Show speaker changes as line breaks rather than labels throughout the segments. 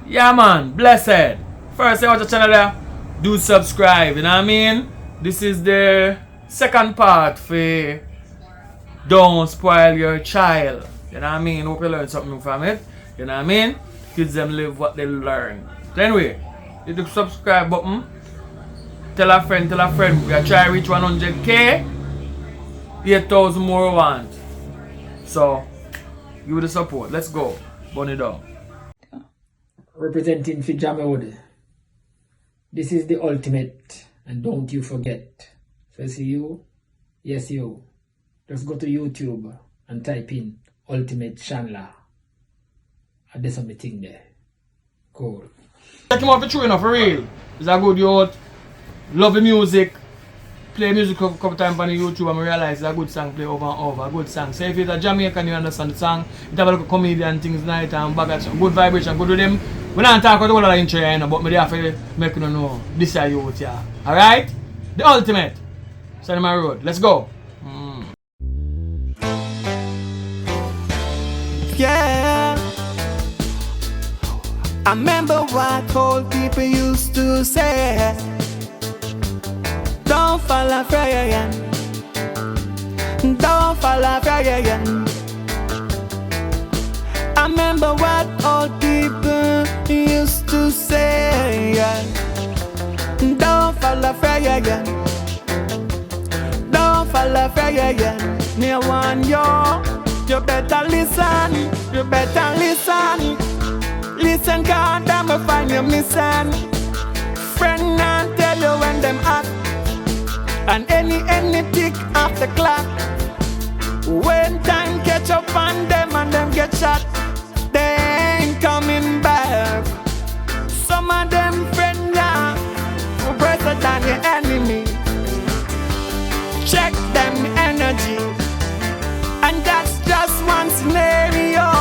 Yeah, man, blessed. First, I want to channel there, do subscribe, you know what I mean? This is the second part for Don't Spoil Your Child. You know what I mean? Hope you learn something from it. You know what I mean? Kids them live what they learn. So anyway, hit the subscribe button. Tell a friend. We are trying to reach 100k. 8,000 more we want. So, give it the support. Let's go. Burn it down.
Representing for JAMMIWOOD. This is the ultimate, and don't you forget. So see you, yes you. Just go to YouTube and type in Ultimate Chandler. And there's something there. Cool.
Check him out for true enough, for real. He's a good youth. Love the music. Play music a couple times on the YouTube and I realize it's a good song play over and over. A good song. So if it's a Jamaican, you understand the song. It have a little comedian things night and back good vibration, good with them. We don't talk about all the intro here, but I have to make you know this is a youth, yeah. Alright? The ultimate. Send my road. Let's go.
Yeah, I remember what old people used to say. Don't fall off again. Don't fall off again. I remember what old people used to say. Don't fall off again. Don't fall off again. Me want you better listen. You better listen. Listen, God, I'm find you missing. Friend and tell you when them act. And any tick off the clock. When time catch up on them and them get shot, they ain't coming back. Some of them friends are better than the enemy. Check them energy. And that's just one scenario.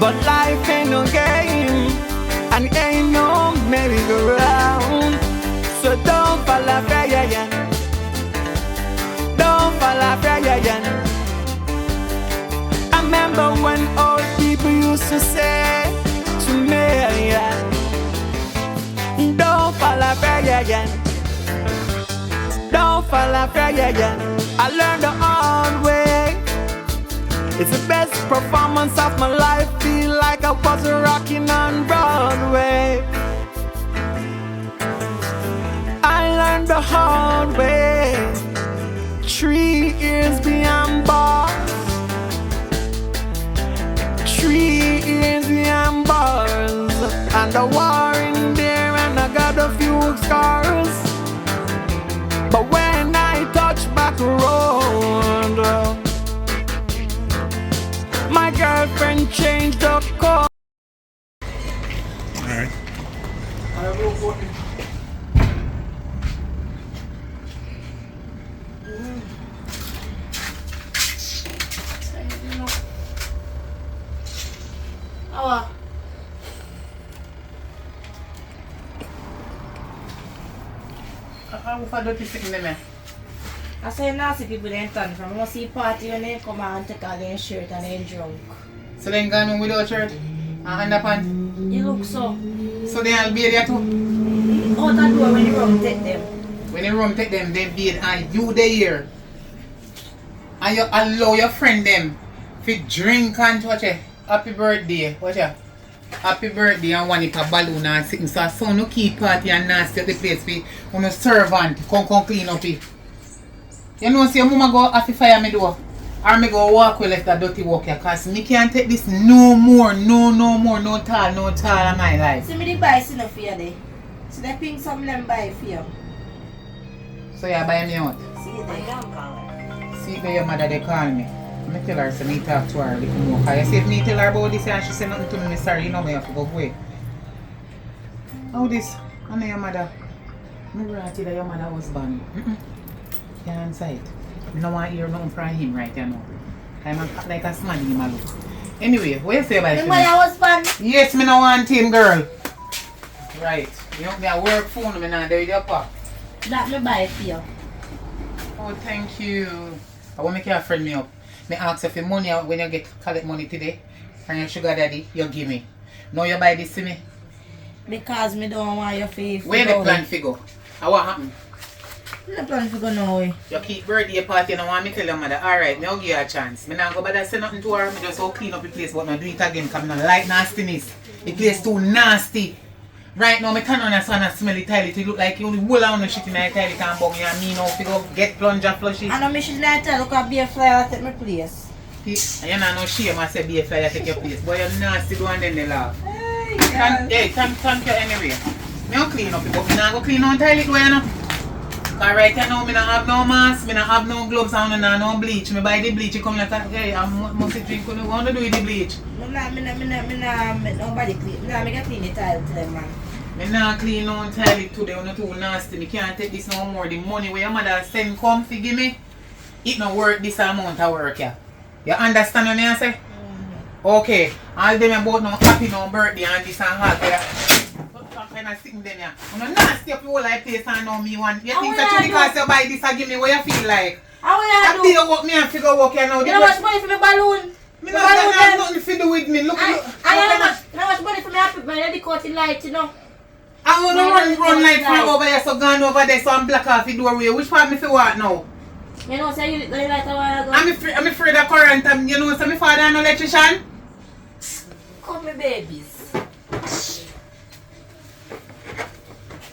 But life ain't no game. And ain't no merry-go-round. So don't fall off again. Don't fall off again. I remember when old people used to say to me, don't fall off again. Don't fall off again. I learned the hard way. It's the best performance of my life. Feel like I was rocking on Broadway. I learned the hard way. 3 years beyond bars. 3 years beyond bars. And the war in there and I got a few scars. But when I touch back road, my girlfriend changed the code.
Alright.
I say nasty people they turn from. I see party when they come out and take out their shirt and they drunk.
So then gone home without shirt and underpants?
You look so.
So they'll be there too?
Out the door when the rum take them.
When the rum take them, they beat and you there here. And you allow your friend them to drink and watch it. Happy birthday, watch it. Happy birthday and one it a balloon and sitting. So son no keep party and nasty at the place for no servant come clean up it. You know see your mama go have to fire me door. Or me go walk with left that dirty walk here. Cause me can't take this no more, no tall of my life.
See me the buy something for you there. So they pink something them buy for you.
So you buy me out?
See you there.
See where your mother they call me. I tell her so me talk to her a little more. Cause you see if me tell her about this and she say nothing to me, sorry, you know me have to go away. How this? I know your mother. Me brought you that your mother was born. You're on site. I don't want to hear nothing from him right now. I'm like a smart in my look. Anyway, what you say about
your mother was born?
Yes, me no want him, girl. Right. You don't get a work phone, me now there with your pop.
That me buy for you.
Oh, thank you. I want to make you friend me up. Me ask you for money when you get collect money today. And your sugar daddy, you give me. Now you buy this to me.
Because me don't want your face.
Where the plan figure? How what happen?
The plan for go now.
You keep birthday party and I want me tell your mother, alright, me I'll give you a chance. Me not go bother say nothing to her, me just go clean up the place, but I do it again because I don't like nastiness. The place too nasty. Right now, I turn on a sun and smell it toilet. It look like you only whole on the shit in the toilet and bug you and me now if you go get plunger flush it.
I know me should not tell, look at be a flyer take my place.
See, you know no shame I say be a flyer take your place. Boy, you're nasty go and then they laugh.
Hey,
Thank you anyway. Me don't clean up it, but me not go clean on toilet where you know. Cause right now, me not have no mask, me not have no gloves, and me not no bleach. Me buy the bleach, you come like, hey, I must drink, what want to do with the bleach?
Me nobody clean. Me get clean the tile to them, man.
Me not clean on toilet today, I'm not too nasty. Me can't take this no more. The money where your mother send come to give me, it not worth this amount of work, yeah. You understand what I say? Okay, all them about no happy no birthday and this and that, yeah. Kind of sitting them here. You know, nasty up your whole life place and now me want. You think that because you buy this and give me what you feel like?
How will
do? You work me and figure work here now.
You know much money for my balloon?
Me not have nothing to do with me. Look,
I know much money for me happy my lady caught in light, you know.
I want to run light from over here, so gone over there, so I'm black off the doorway. Which part me for what now?
You know, say you light a while ago.
I'm afraid of current, and you know, so my father an electrician.
Cut me babies.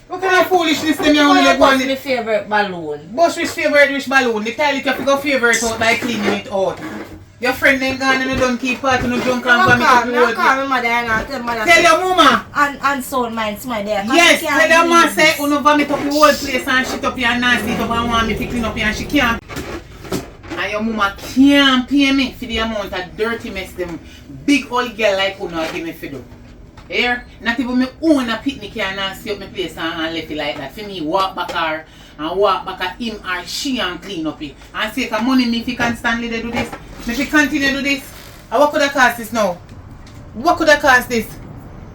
What kind of foolishness them you only go on?
What's my favorite balloon?
Bush which balloon? The toilet you have to go favorite out by cleaning it out. Your friend ain't gone and you don't keep party, no drunk and vomit up the road.
Call my mother and tell mother.
Tell your mama.
And soul minds my there.
Yes, tell your mama say you vomit up the whole place and shit up here and nasty it up and want me to clean up here and she can't. And your mama can't pay me for the amount of dirty mess them big old girl like you not give me for do. Here, not even me own a picnic and nasty up my place and left it like that. For me walk back her and walk back at him or she and clean up it. And say for money me if you can stand there do this. If you continue to do this, what could I cost this now? What could I cost this?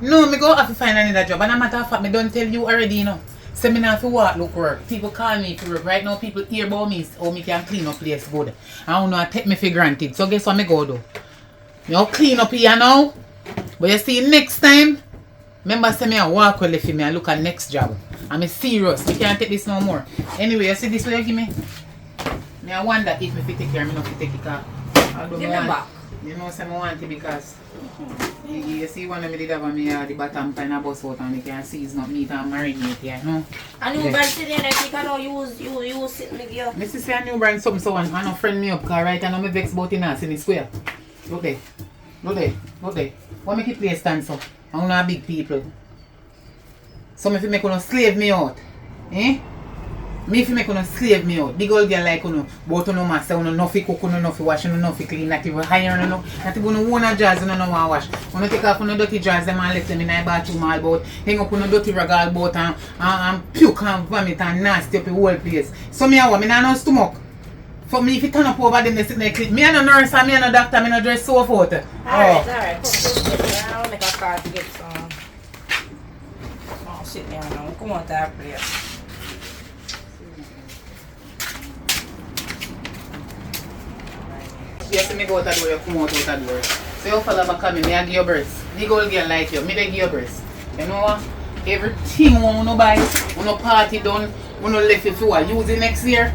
No, me go have to find another job. And a matter of fact, me don't tell you already, you know. So me not have to look work. People call me for work. Right now, people hear about me, how me can clean up place good. I don't know, I take me for granted. So guess what me go do? Me I'll clean up here now. But you see, next time, remember say me I walk well for me and look at next job. I'm serious. Me can't take this no more. Anyway, you see this way you give me? Me I wonder if me fit take care of me not fit take it off.
Give me back.
You know, say I want it because you see one of me did have me the bottom kind of bus out and you can see it's not meat and marinate here, no?
And you brand today and you can use it with you.
Me see a new brand something so and no friend me up because right now me vex about in us in the square. Look there. Look there. Look there. What make it play stand so? I'm not big people. So if you make one slave me out. Eh? Me if you make one slave me out. Big old girl like you know, but you know master, you know nothing cook, you know nothing wash, you know nothing clean, not even hire, you know, not even own a jars, you know no one wash. You know take off on the dirty jars them and left them in the bathroom all about, hang up on the dirty rag all about and puke and vomit and nasty up the whole place. So me I want, me not no stomach. For me if you turn up over them they sit there clean. Me a no nurse and me a no doctor, me no dress so out.
Alright. I'll make a card to get some. Oh sit down now, come on to that place.
Yes, me go out the door, you come out the door. So you follow back at me, I give you breast. Big old girl like you, me they give you breast. You know what? Everything you want to buy, you no party done, you no left it for use it next year.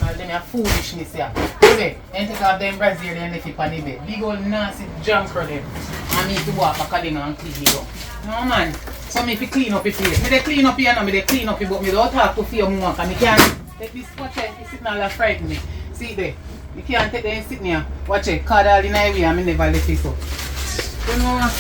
All them are foolishness here. Okay, and take off them brazier and left it on the bed. Big old nasty junk for them. I need to walk back again and clean it up. No man. So me if you clean up the place. Me they clean up here now, me they clean up it, but me don't talk to fear more because me can't take this watch it, you sitting all frighten me. See there. You can't take them sitting here. Watch it, card all in the way and me never let it up. You know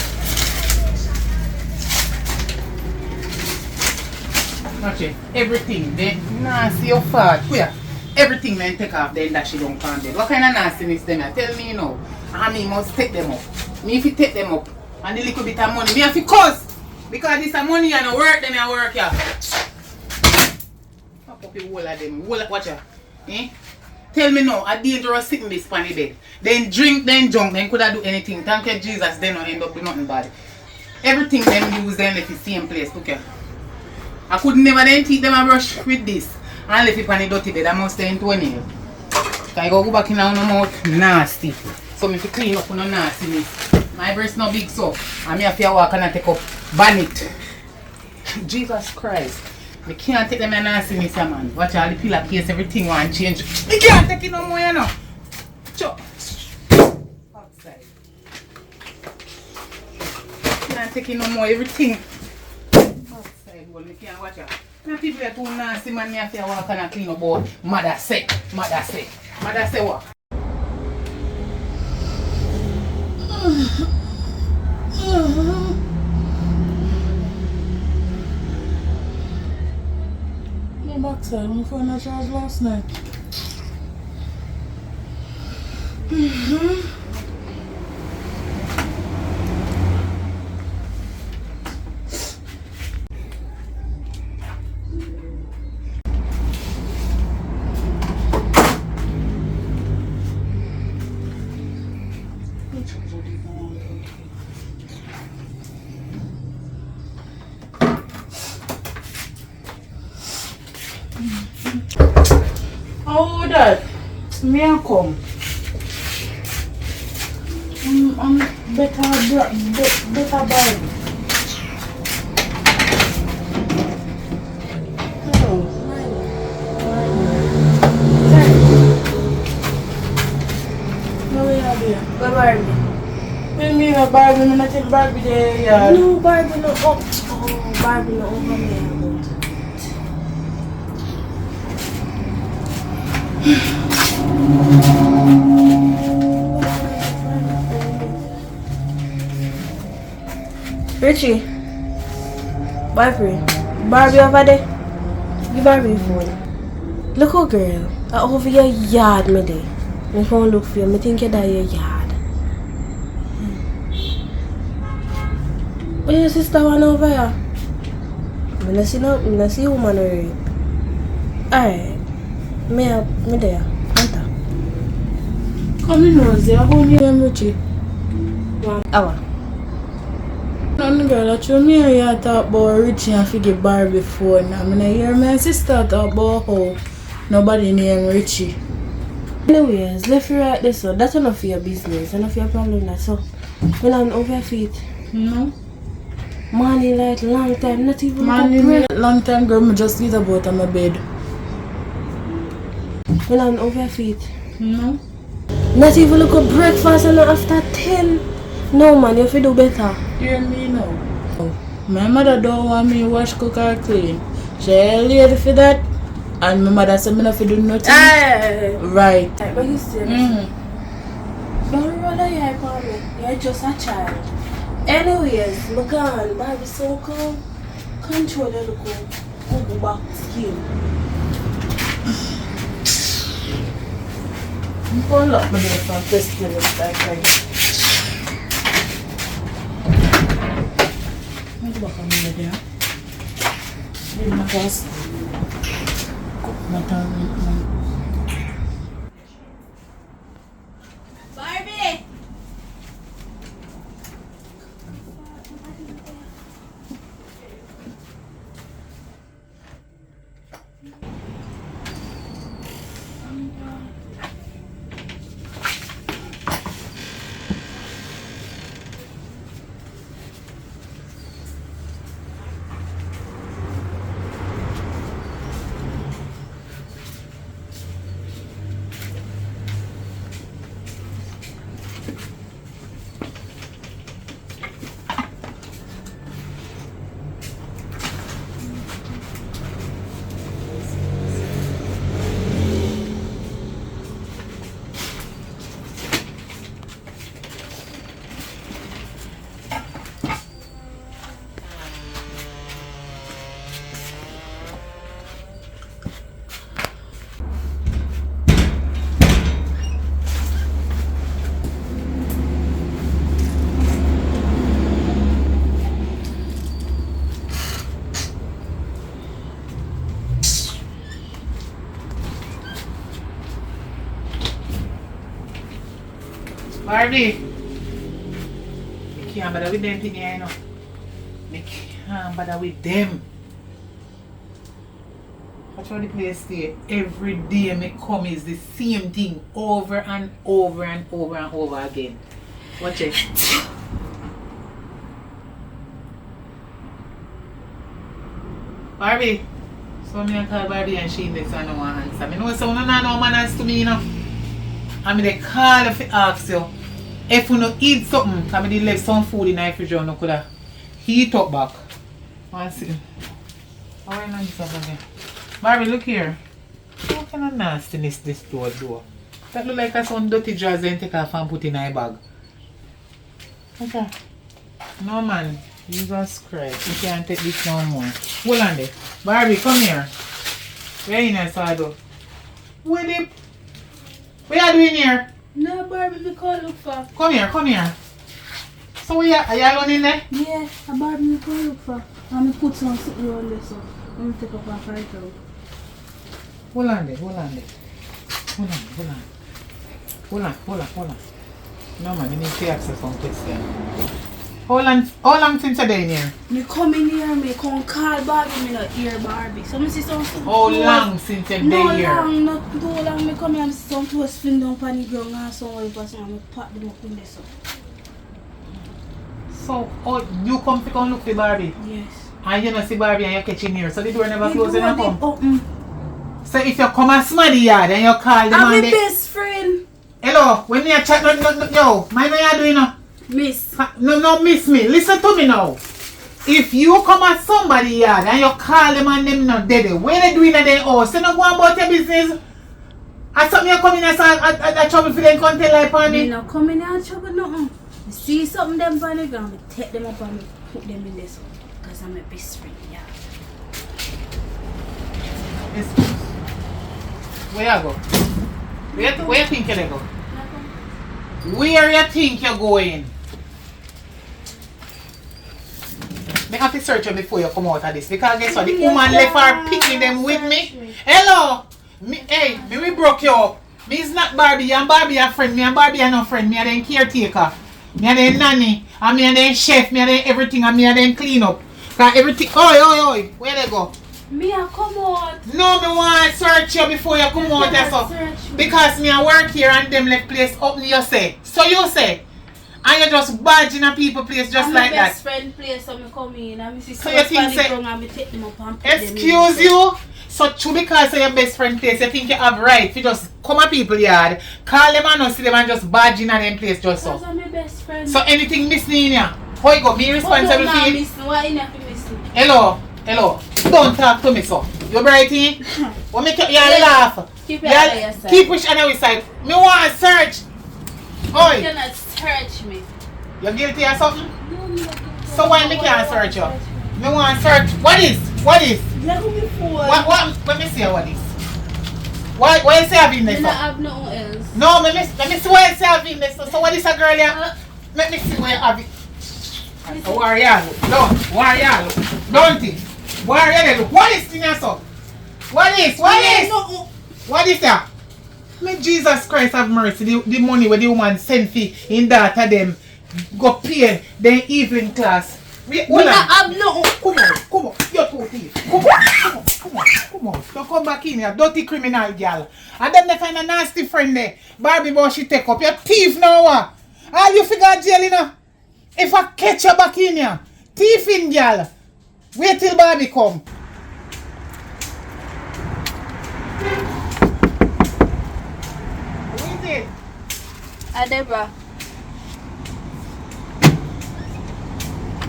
watch it. Everything they nasty your fat. Where? Everything man take off then that she don't come there. What kind of nastiness them here? Tell me you know. And me must take them up. Me if you take them up and the little bit of money, me have to curse. Because this is money and work them and work here. Fuck up the whole of them. Watch out. Eh? Tell me now, a dangerous sitting this on the bed. Then drink, then junk, then could I do anything. Thank you Jesus, then not end up with nothing bad. Everything them use then if it's same place. Look here. I could never then teeth them and brush with this. And left it on the dirty bed, I must stay in 20. Because I go back in on my mouth nasty. So me fi clean up on no nastiness. My breast no big so. And me have to walk and I take up bonnet. Jesus Christ. Me can't take them nastiness, man. Watch all the pillar case, everything want change. Me can't take it no more, you know. Chop. Outside. Can't take it no more, everything. Outside, well, me can't watch it. Now people are too nasty, man. Me have to walk and clean up board. Mother say. Mother say. Mother say what?
My backside, my phone I charged last night. Oh, Dad, may I come? I'm better bad. Hello. No, we are there.
Where Barbie?
When me a Barbie, I'm not take Barbie there, yeah.
No, Barbie no up. Oh, Barbie no over me. Richie, Barbie over there. Give Barbie your phone. Look, oh girl, I over your yard, me day. My phone look for you. Me think you're your yard. Where your sister one over here? I don't see woman already. Alright. Me there. Anta.
Come in, Rosie. I go near Richie.
1 hour.
None girl, I told me I talk about Richie and figure Barbie phone. I mean, I hear my sister talk about how nobody named Richie.
Anyways, left you right there, so that's enough for your business, enough for your problem. That so, when I'm over your feet.
No.
Money like long time, not even
Man, long time girl, I just eat about on my bed.
When I'm over your feet.
No.
Not even look at breakfast and after 10. No man, you have to do better.
Hear me now. My mother don't want me wash, cook or clean. She lady for that. And my mother said me not to do nothing. Right.
But you still don't roll your eye for me. You're just a child. Anyways, my God, Barbie so cool. Control your look back skin.
I'm going to lock my door from testing this like Go back on me there. Leave my gas. Cook my time.
Barbie!
Barbie, you can't bother with them thing here, you know. You can't bother with them. Watch how the place stay. Every day me come is the same thing over and over and over and over again. Watch it. Barbie. So me call Barbie and she next and no one answer. Me know so no man answer to me, you know. I mean they call if I ask you if you no eat something, because I did left some food in the refrigerator, no could heat up back. One second. How are you not this again? Barbie, look here. What kind of nastiness this door do? That look like some dirty drawers and take off and put in my bag. Okay. No man. Jesus Christ. You can't take this no more. Hold on there. Barbie, come here. Where you in Sado? What are you doing here?
No, Barbie, we can't look for.
Come here. So are you alone in there?
Yeah, a Barbie, we can't look for. I'm going to put some something on this, so I'm going to take up our fight out.
Hold on there. Hold on. No man, you need to ask some question. How long since you're in here?
Me come in here, me come call Barbie, me not hear Barbie. So me see some
How long since you're here?
Not too long. Me come here and see some clothes fling down on the ground and some person and me pack them up in there.
So, you come to come look for Barbie?
Yes.
And you don't see Barbie and you catch in here, so the door never closes and you come?
Open.
So if you come and smell the yard and you call the
I'm
man...
my best friend.
Hello, when you chat, yo, mind what you doing now?
Miss.
No, miss me. Listen to me now. If you come at somebody yard and you call them and them not dead, what they doing at their house? You not go about your business. And something you come in and trouble for them can't tell like on me.
Me not come in and trouble nothing. I see something them on the ground, I take them up and me put them in this one. Because I'm my best friend, yeah.
Where you go? Where you think you go? Where you think you're going? I have to search you before you come out of this, because guess what? The woman left her picking them with me. Hello! Me we broke you up. Me is not Barbie, and Barbie a friend. Me and Barbie are no friend. Me are the caretaker. Me are the nanny. And me are the chef. Me are the everything. And me are the clean up. Cause everything. Oi. Where they go?
Me a come out.
No, me want to search you before you come out there, so. Because me a work here and them left place up you say. So you say. And you just badging a people place just like that.
My best friend place, so me come in and me see
so you think say,
and me take them up and put
excuse them you? So true because of your best friend place, you think you have right to just come at people yard, call them and not see them and just badging at them place just so.
Because my best friend.
So anything missing in here? How you go? Me responsible for it?
Why you not missing?
Hello. Don't talk to me so. You brighty? What make you laugh?
Keep it on your side.
Keep push on your side. Me want to search. Oi.
You cannot search me.
You guilty or something?
No,
so why me can't search you? Me want to search. What is?
Let me before.
What? Let me see what is. Why you say having this?
I don't have nothing else.
No, let me see why you say having this. So what is a girl here? Let me see where you have it. Where are you? Don't it? Where are you? What is in your son? What is that? May Jesus Christ have mercy. The money where the woman sent fee in that them go pay the evening class. Hold on. Come on. You're too thief. Come on. Don't come back in here. Dirty criminal girl. And then they find a nasty friend there. Barbie boy she take up. You're thief now. All you figure jail, you know. If I catch you back in here. Thief in girl. Wait till Barbie come. Who is it?
Adebra.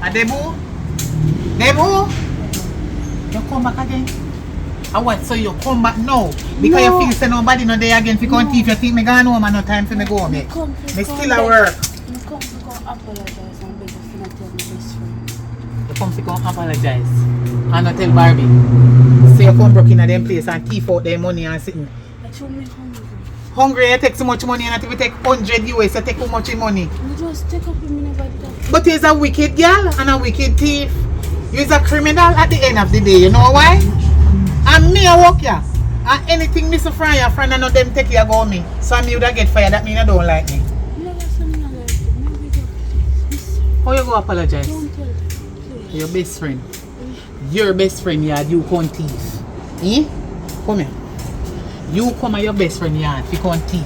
Debu? You come back again? And what? So you come back now? Because you feel say nobody no there again. If you can't thief, you think me gone home and no time for me go home. Me still at work.
Me come apologize and beg you for not tell my best friend.
You come to come apologize and not tell Barbie. So you come broke in at them place and thief out their money and sitting.
I told me hungry.
Hungry, you take so much money, and if you take 100 US, you take how much money?
You just take up with me never did.
But you're a wicked girl and a wicked thief. You're a criminal at the end of the day, you know why? And me, I work here. And anything miss from your friend and not them take you go me. So I'm you that get fired, that means you don't like me.
You never say me not like you. Maybe don't.
How you go apologize?
Don't tell me.
Your best friend. Your best friend, yeah, you can't thief. Eh? Come here. You come at your best friend yard fi come thief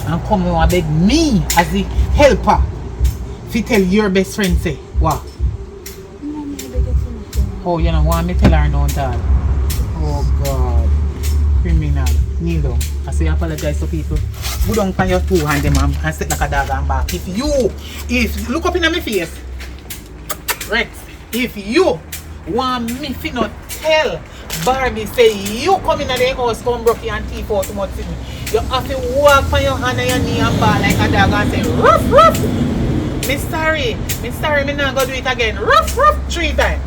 and come here and beg me as the helper fi tell your best friend say what? Oh, you know want me tell her don't all? Oh God. Criminal. Kneel down. I say apologize to people. Go down on your two hands and sit like a dog and back. If look up in my face, Rex, if you want me to not tell Barbie say you come in the house, come broke and thief out too much thing, you have to walk on your hand and your knee and back like a dog and say ruff ruff. Me sorry, me not gonna do it again. Ruff ruff 3 times.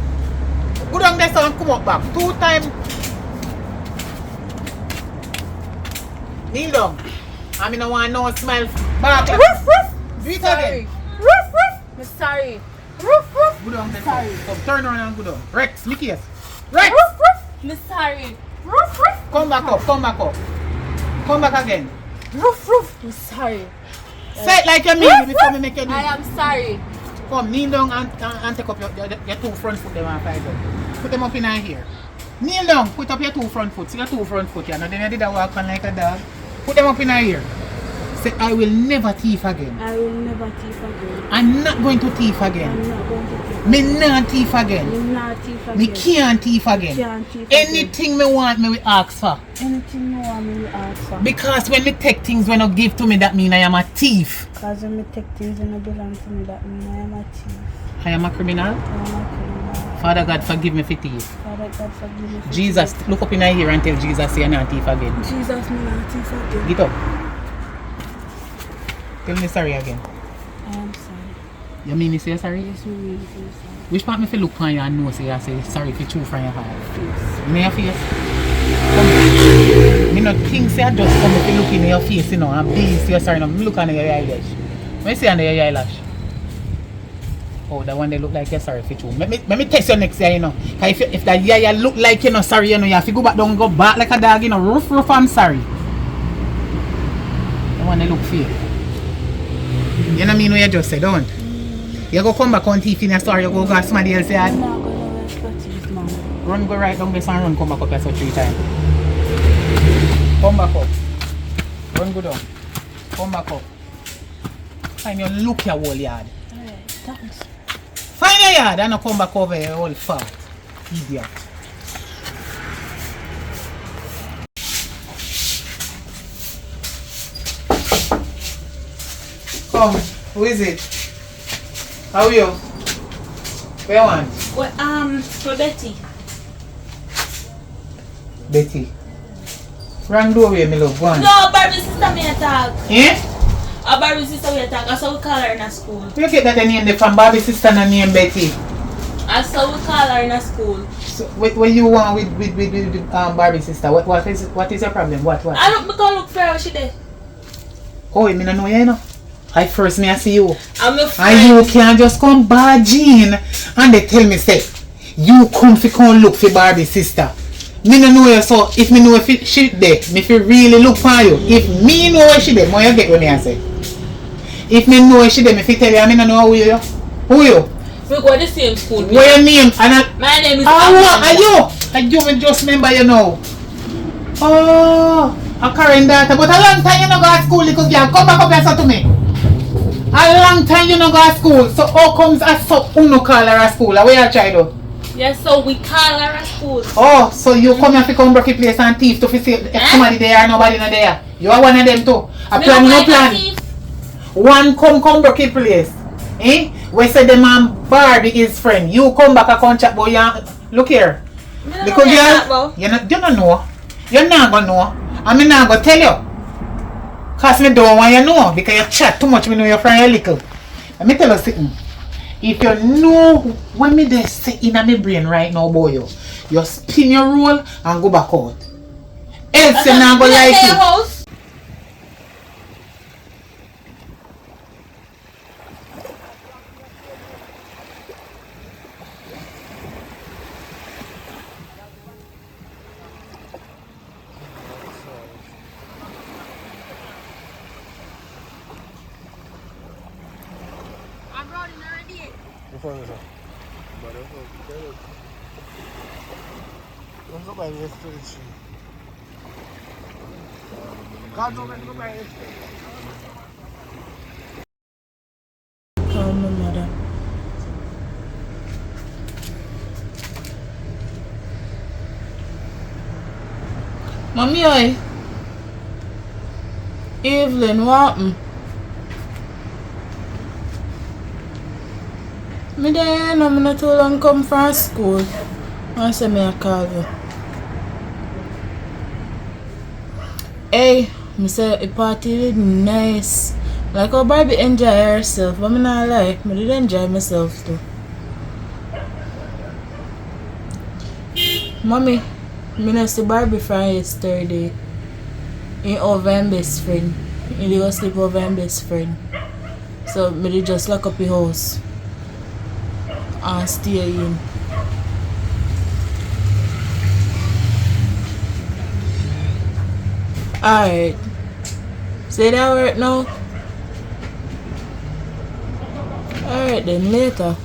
Go down there and come up back 2 times. Kneel down. I mean, I want no smile back. Ruff ruff. Do it again.
Ruff ruff. I'm sorry. Ruff ruff.
Go down there. Sorry. Come turn around and go down. Rex, me case. Rex.
Ruff ruff. I'm sorry. Ruff ruff.
Come back up. Come back up. Come back again.
Ruff ruff. I'm sorry.
Say it like you mean it before me make you do.
I am sorry.
Come, kneel down and take up your 2 front foot them and 5 up. Put them up in here. Kneel down. Put up your 2 front foot. See your 2 front foot here. Now then you did a walk on like a dog. Put them up in here. Say, I will never thief again.
I will never thief again.
I'm not going to thief again.
I'm not going to thief.
Me not thief again.
Me not thief again.
Me can't thief again.
Can't thief again.
Anything me want, me will ask for.
Anything you want me to ask for.
Because when me take things when you give to me, that mean I am a thief.
Because when me take things when you belong to me, that mean I am a thief.
I am a criminal.
I am a criminal.
Father God, forgive me for thief.
Father God, forgive me.
Jesus, look up in here and tell Jesus you're not a thief again.
Jesus, me not thief again.
Get up. Tell me sorry again.
I am sorry.
You mean you say sorry?
Yes, me mean to say sorry.
Which part me feel look on you and know say you say sorry for true from your heart?
Face.
In your face? Come. Me not think say I just come if you look in your face, you know, and be say sorry. No, me look under your eyelash. When you say under your eyelash? Oh, that one they look like you're sorry for true. Let me text you next year, you know. If that yeah look like you know sorry, you know, you have to go back down and go back like a dog, you know, rough, I'm sorry. That one they look for you. You know what I mean what you just said, don't? You go come back on thief in your story, you go somebody else yard.
I'm not going to rest for thief, man.
Run go right down this and run come back up here so 3 times. Come back up. Run go down. Come back up. Find your look your whole yard.
Alright, thanks.
Find your yard and not come back over here all fat. Idiot. Come, who is it? How are you? Where you want?
Well, for Betty.
Betty. Wrong doorway, me love. Go on.
No, Barbie's sister me attack.
Eh?
Barbie's sister we attack. That's how we call her in a school.
You get that name there from Barbie's sister and name Betty.
That's how we call her in a school.
So what you want with Barbie's sister? What is your problem? What?
I don't because look for her she did.
Oh, me no know you know. I first me I see you.
I'm a friend.
And you can't just come barging and they tell me say you come look for Barbie's sister. Me no know you, so if me know if she there, me feel really look for you. If me know where she there, more you get what me I say. If me know where she there, me feel tell you I me no know who you. Who you?
We go to the same school.
Where your name?
My name is
are you will just remember you know. Oh, Occurrence daughter. But a long time you no go to school because you come back up here so to me. A long time you no go to school, so how comes a so uno call her a school? Where you try though?
Yes, so we call her a school.
Oh, so you come here to come break the place and thief to see if somebody there or nobody not there. You are one of them too. A plan no plan. One come break the place. Eh? We say the man Barbie is friend. You come back a contract boy look here. Because you don't know. You're not gonna know. I'm not gonna tell you. Cause me don't want you know because you chat too much me know your friend a little. Let me tell you something. If you know when me they say in my brain right now boy you spin your roll and go back out. Else you not gonna like it.
Call my mother. Mommy, oi. Evelyn, what happened? Me there, I'm not too long come from school. I say me I call you. Hey, me say the party did nice. Like how Barbie enjoy herself, but me not lie, me did enjoy myself too. Mommy, me not see Barbie from yesterday. In over and best friend. He go sleep over and best friend. So me did just lock up the house and stay in. Alright. Say that work now. Alright then, later.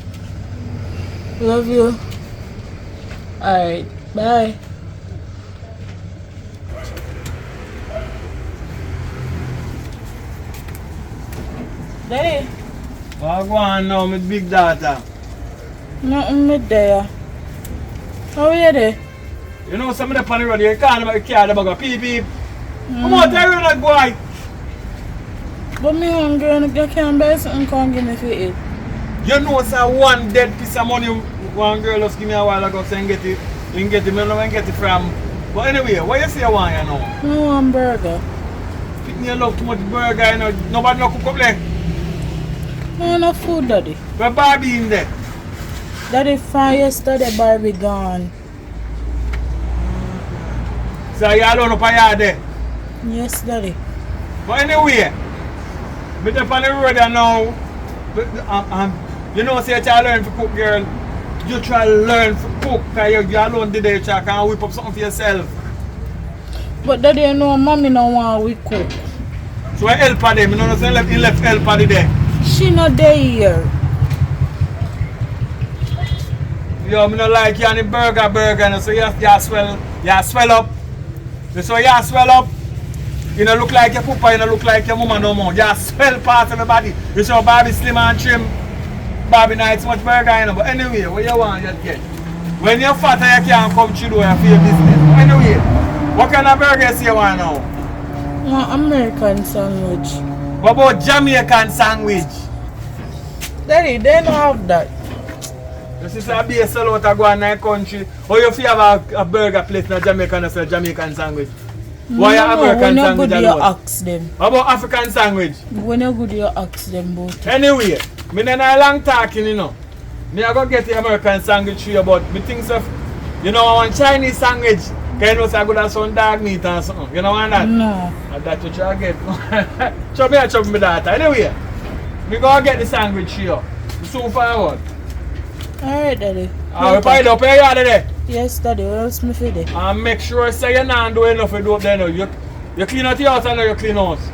Love you. Alright, bye. Daddy.
What go on now with big daughter?
Nothing me there. How are you there?
You know some of the on the road, you can't about the car, they go peep peep. Come on, tell you that boy.
But me hungry and you can't buy something, can't give me for it.
You know sir, one dead piece of money one girl just give me a while ago saying get it. You can get it, I don't know where you get it from. But anyway, what you say you want you know?
I want burger.
Pick me love too much burger, you know. Nobody no cook up there.
No enough food, Daddy.
Where Barbie in there?
Daddy, from yesterday, Barbie gone.
So you alone up here there.
Yes, Daddy.
But anyway, me up on the road and now, you know, say you try to learn to cook, girl. You try to learn to cook, because you alone did it, you try to whip up something for yourself.
But Daddy, you know, Mommy no want we cook.
So I help her them, you know what I'm saying? He left help her there.
She not there here.
Yo, me not like you on the burger, so you swell up. So you swell up. You don't look like your papa, you don't look like your mama no more. You swell part of your body. You show Barbie slim and trim. Barbie not eat so much burger, you know. But anyway, what you want, you get. When you're fatter, you can't come through door for your business. But anyway, what kind of burgers you want now?
I want American sandwich.
What about Jamaican sandwich?
Daddy, they don't have that.
This is a base sell out of go in the country. Or you feel have a burger place in Jamaica and sell Jamaican sandwich? Why
No,
American
when you're
sandwich
good, you
alone?
ask them.
How about African sandwich?
When you're good, you ask them both.
Anyway, me not a long talking, you know. Me I go get the American sandwich for you, but me think of, you know, I want Chinese sandwich. Can you know so good as some dog meat and something? You know want that?
No.
And that's what you get. Chop me a chop me daughter. Anyway, we go get the sandwich for you. So forward.
Alright, Daddy.
We pile up here there.
Yes, Daddy. What else me for there?
And make sure say you not do enough to do up there now. You clean out your house and now you clean house.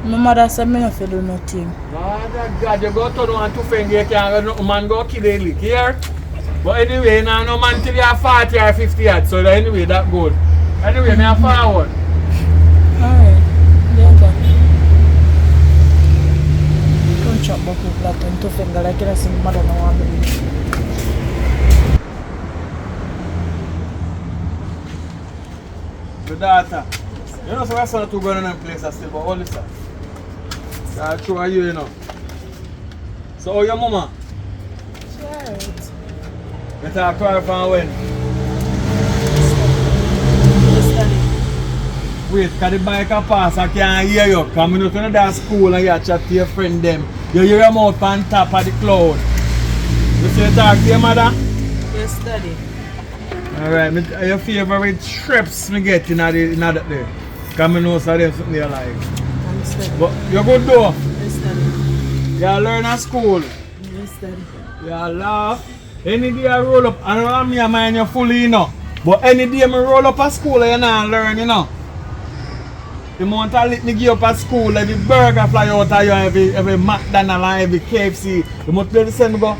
My mother said me not to do nothing.
God, you go turn on two fingers, you can't no man go kill the lick here. But anyway, now no man till you're 40 or 50 yet, so anyway, that good. Anyway, me a forward.
Alright. Later. Don't chop back with that and two finger like you see my mother no want me to do.
The daughter. You know, so my son two going in them places still, but all this stuff. That's true, you know. So, how your mama?
She alright.
You talk to her from when?
Yes, Daddy.
Wait, because the bike a pass, I can't hear you. Because I know to that school and you chat to your friend them. You hear your mouth on top of the cloud. You say you talk to your mother?
Yes, Daddy.
Alright, your favorite trips me get in that there. Because I know so there's something you like.
Thanks, Daddy.
But you're good though.
Yes, Daddy.
You learn at school.
Yes, Daddy.
You laugh. Any day I roll up, I don't know me and mind you fully, you know. But any day I roll up at school, you not learn, you know. The amount of lit me give up at school, every burger fly out of you, every McDonald's and every KFC. The amount they send me go,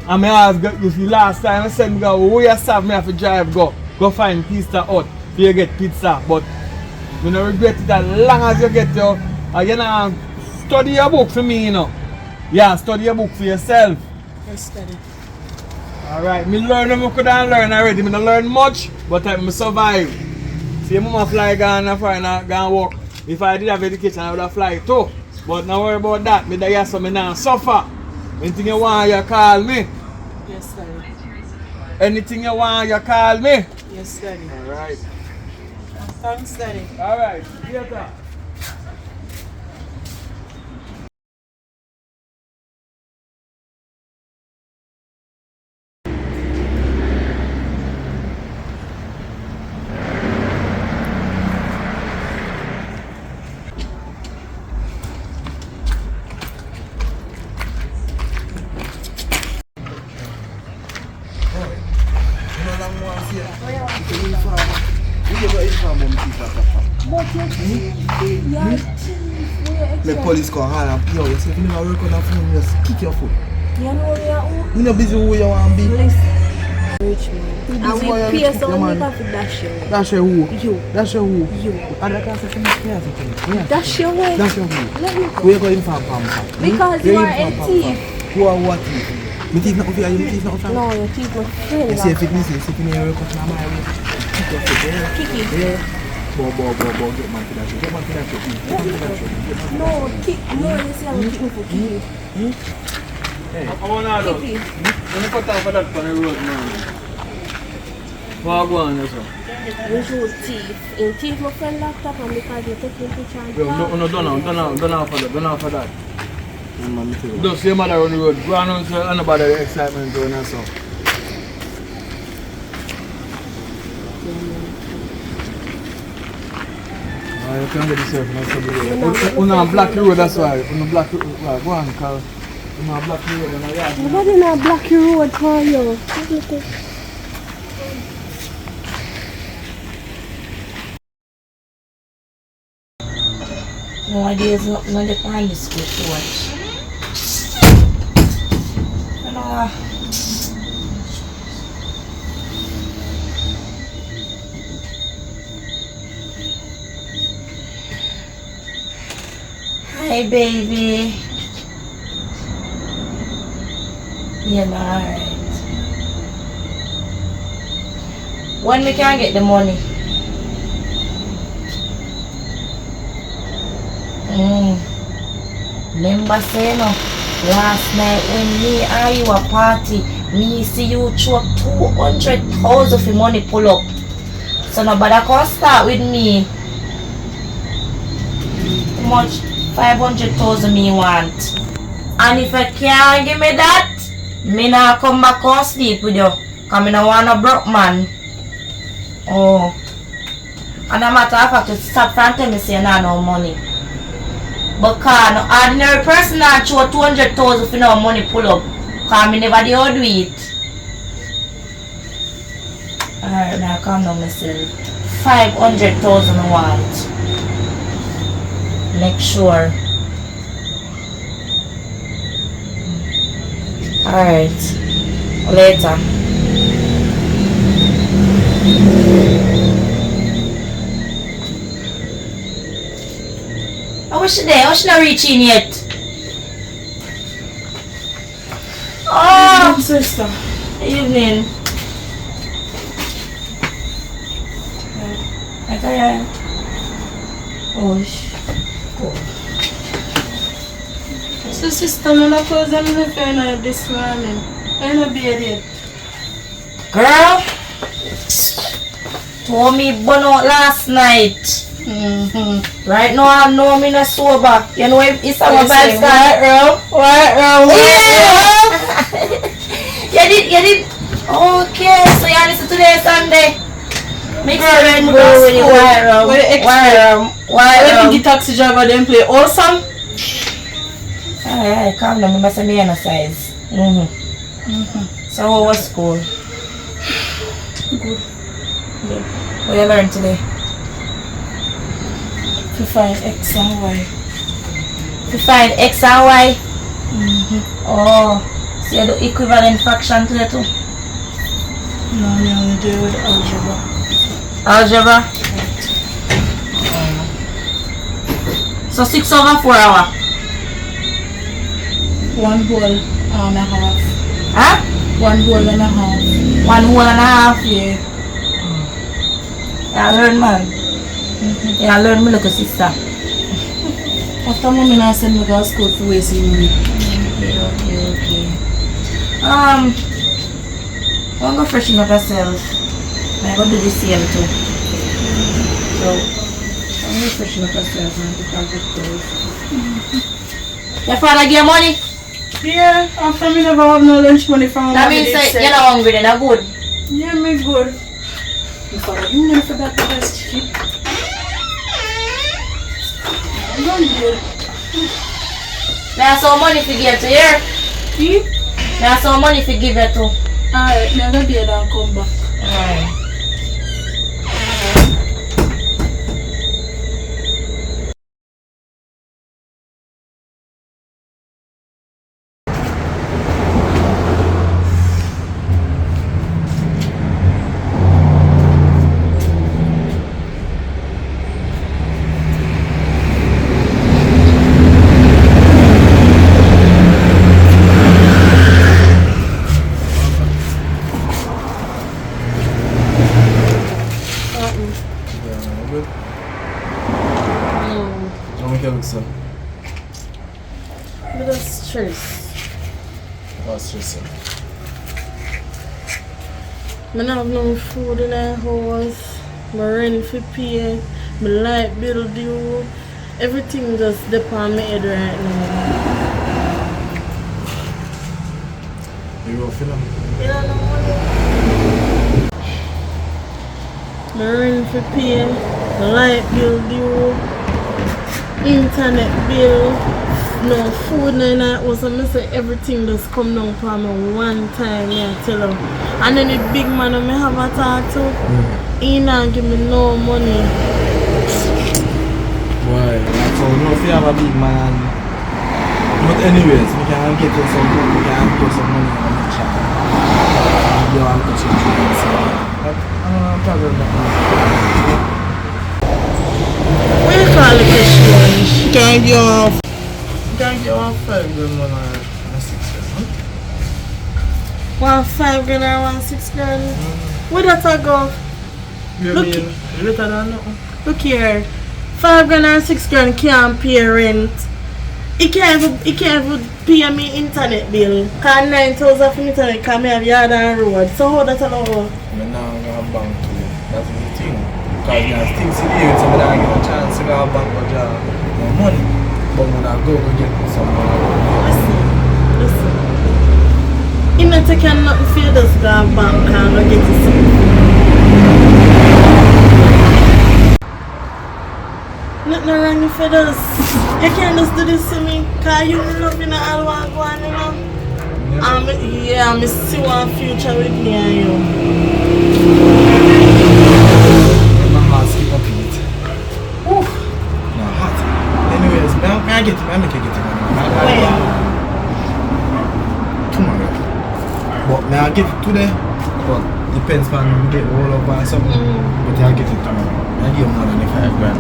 and me ask, if the last time I send me go, who you serve me have to drive go find pizza hut, you get pizza. But You don't regret it as long as you get your, you know, study your book for me, you know. Yeah, study your book for yourself.
Yes, Daddy.
Alright, me learn what I could have learned already. Me don't learn much, but I survive. See, mama fly gone and fly and gone walk. If I did have education, I would have fly too. But don't worry about that. Me there so me now suffer. Anything you want, you call me.
Yes, Daddy.
Anything you want, you call me.
Yes, Daddy.
Alright.
Thanks, Daddy.
Alright, later.
The police come hard and pay you. So if you never work on that phone, you just kick your foot.
You know where
You know busy who you want to be.
rich man. And we pay some nigga for dash you.
That's your who?
You.
That's your who?
You.
And that can't say for me. Yeah.
Dash your way.
That's your who?
Let me go.
Where you going from, Pampa?
Because you are a thief.
Who are what thief? Me thief not for you, you thief not for me.
No, you thief my friend.
You see if it listen, if you never work on my way. Kick your foot, yeah.
Kick it.
Yeah. Bo, get man to that shit. Get man to that shit. Get man to that shit.
No, kick. No, you see I'm kicking for kick.
I want to do.
Kick it.
Let me cut off for that on the road, man. What go on, sir?
You should thief. You thief my friend laptop and because you take him picture and
Yo,
talk.
no, don't out for that.
Man, me tell you.
Don't see your mother on the road. Go on and say anybody the excitement going on, so. You can't get yourself in trouble. Una block the road, that's why. Una block the road. Go on, cause una block the road and I yard.
Nobody not block your road for you.
Nowadays, not the find this good to watch. You know, hi, baby. Yeah, alright. When we can get the money? Remember say no, last night when me and you a party, me see you throw 200,000 for money pull up. So nobody can start with me. How much? 500,000 me want. And if I can't give me that, me not come back and sleep with you. Cause me no want a broke man. Oh. And a matter of fact, to stop from telling me say nah no money. Because no ordinary person not show 200,000 for no money pull up. Cause me never do it. Alright, now calm down myself. 500,000 I want. Make sure. Alright. Later. I wish she there. I wish she not reaching yet. Oh, sister. Evening. Okay. Oh,
So sister, I'm not close on the phone this morning. I'm not bed yet.
girl. Told me burn out last night. Right now I know me not sober. You know if it's a bad start. Yeah. You did. Okay, so you listen to this Sunday. Make sure you go with the
Why the taxi driver then play awesome?
Alright, calm down. I must have me on a size. So how was school? Good. What you learned today?
To find X and Y.
To find X and Y? Oh, so you do equivalent fraction to the two?
No, you only do it with algebra.
Algebra? So 6 over 4 hours.
1 whole and a half.
Huh?
1 whole and a half.
1 whole and a half.
Yeah.
Yeah, learn man. Yeah, learn me little sister.
After mommy now send me to school for wasting money.
Okay. I'm gonna freshen up myself. I'm gonna do the same too. So,
I'm gonna freshen up myself and pick up good clothes.
your father give you money?
Yeah, after me never have no lunch money from
That means that you're not hungry, then that's good.
Yeah, me good. My father, you never forgot the best chicken. I'm not good.
There's some money to give to here.
See?
There's some money to give you to.
Alright, never be and come back.
Alright.
So,
But that's stress.
what's stressing?
I don't have no food in the house. My rent for pay. My light bill due. Everything just depends on my head right now.
You go film?
You don't know money. My rent for pay. My light bill due. Internet bill, no food, no that was I say everything just come down for me one time, yeah, tell him. And then the big man I have a talk to, he not give me no money.
Why? So no if you have a big man. But anyways, we can get you some money, we can get some money on the chat. You have to change it. But problem that
What you call the question?
can't give off 5 grand on a 6 grand,
1 5 grand or 1 6 grand? Where that I go?
You
Look,
mean later than nothing?
look here. 5 grand or 6 grand can't pay rent. He can't even pay me internet bill. Cause 9,000 for internet cause me have yard and road. So how that allow?
I'm now going to bank to you. That's the thing. Because you have things to do, so I don't get a chance to go to bank or job no money. But when I go get some money.
Listen. He not taking nothing for you just go to bank and go get it some. Nothing wrong with this. You can't just do this to me. Cause you love me not all want go on, you know. Yeah, I see one future with me and you.
My heart skip up in it. Woo! No, hot. Anyways, may I get it? May I make you get it? Tomorrow. But may I get it today? But depends on we get all over or something. But I'll get it tomorrow. I'll give you more than 5 grand.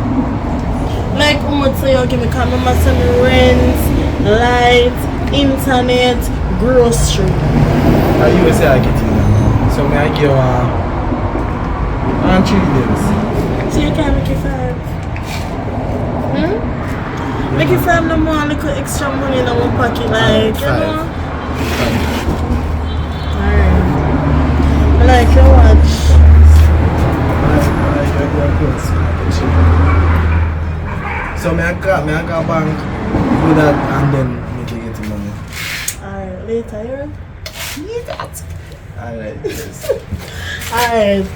Like how much say you give me? Cause I send me rent, light, internet, grocery.
You say I get it now. So may I give you 3 days.
So you can make it 5. Make it 5 no more, little extra money in my pocket, like, you know? Alright. I like your watch.
I like your clothes. So may I go bank, do that and then make you get the money.
Alright, later, you
Need that. Alright, yes.
Alright.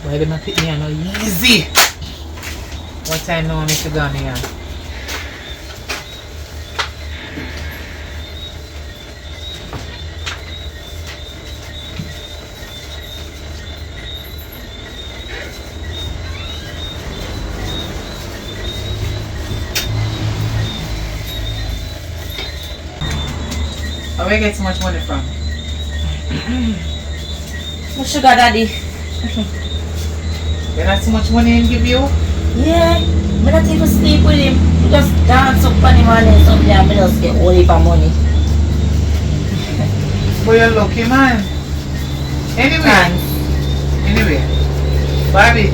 Why them not pick me no easy? What time now, Mr. Gone here? Where you get so much money from?
My sugar daddy.
You not so much money he give you?
Yeah, I not even sleep with him. I just dance up on him and then something and I just get all heap of money.
Boy, you're lucky, man. Anyway,
Thanks.
anyway, Barbie,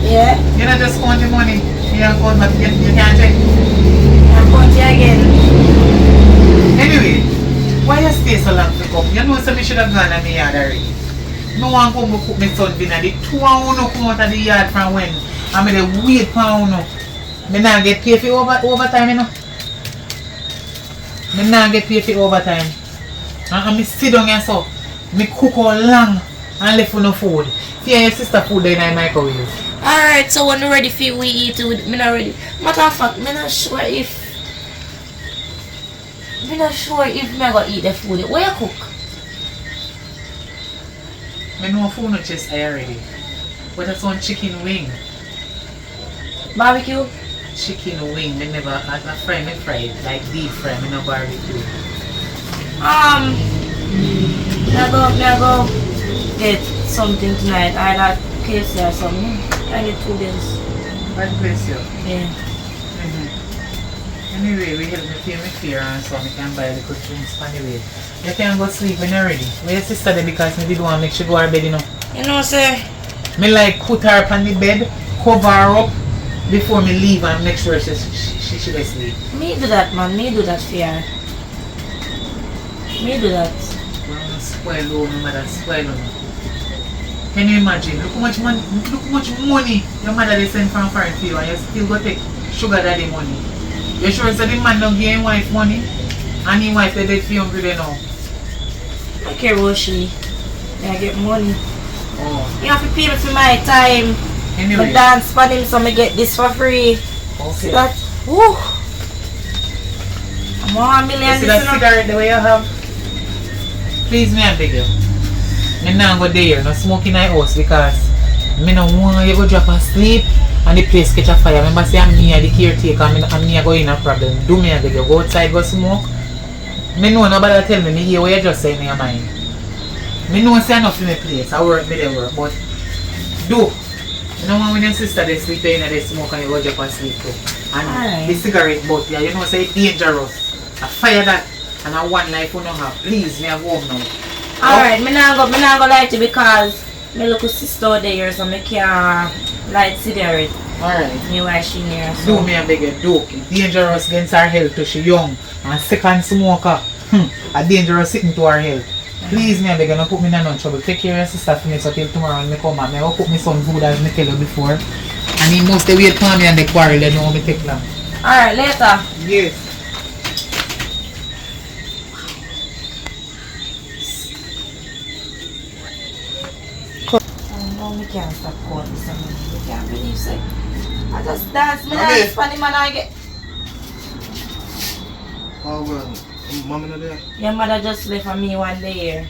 Yeah,
you not just count the money. You don't count, but you can't check.
I'm going to again.
Anyway, why you stay so long to come? You know something should have gone at me yard already. No one come to cook my son dinner. The 2 hours no come out of the yard from when? I'm going to wait for you. I not get paid for overtime, you know. I not get paid for overtime. And I sit down here so. I cook all long and left for no food. See your sister food there in the microwave.
Alright, so when you're ready for you, we eat it. I'm not ready. Matter of fact, I'm not sure if I'm going to eat the food. Where you cook?
I know food not just already. But it's on chicken wing.
Barbecue?
Chicken wing. I never had a fry, me fried. Like deep fry, I no barbecue.
I go get something tonight. I like KFC or something. I need 2 days.
What place you?
Yeah.
Anyway, we help me pay my fare and so I can buy the good drinks anyway. You can go sleep when you're ready. Where your sister there because me did want to make sure go to bed, you know.
You know, sir.
Me like put her on the bed, cover her up before me leave and make sure she should sleep.
Me do that, man. Me do that for her. Me do that.
Well, I'm spoil you, my mother spoil you. Can you imagine? Look how much money your mother they send from foreign for you and you still go take sugar daddy money. You sure that the man don't give him wife money? And his wife they for you hungry now?
I care about she. I get money.
Oh.
You have to pay me for my time.
Anyway.
I dance for him so I get this for free.
Okay.
That, woo. I'm on $1 million.
You see that cigarette the way you have? Please me I beg you. Me not go there, no smoke in my house because me no want you go drop asleep and the place catch a fire. Remember say I'm me the caretaker and me go in a problem. Do me I beg you, go outside go smoke. Me know nobody tell me hear what you just say in your mind. Me know say enough in my place, I work me they work, but do. You know when your sister they sleep in and they smoke and you go drop asleep too. And the cigarette butt, yeah, you know say it's dangerous. A fire that and a one life you don't have. Please, me have home now.
Alright, me not go light it because my little sister there so I can't light cigarette.
Alright.
Me why she near. So.
Do me and beg you, do. It's dangerous against her health too. She young. And second smoker. A dangerous sitting to her health. Please me and beg you, don't put me in no trouble. Take care of your sister for me so till tomorrow when me come back. I will put my son food as I tell you before. And he must wait for me and they quarrel, they know me take long.
Alright, later.
Yes.
No, me can't stop calling this man. I can't believe it. I just dance, me
Okay.
dance funny man I get.
Oh, well, mama not there.
Your mother just left for me one day here.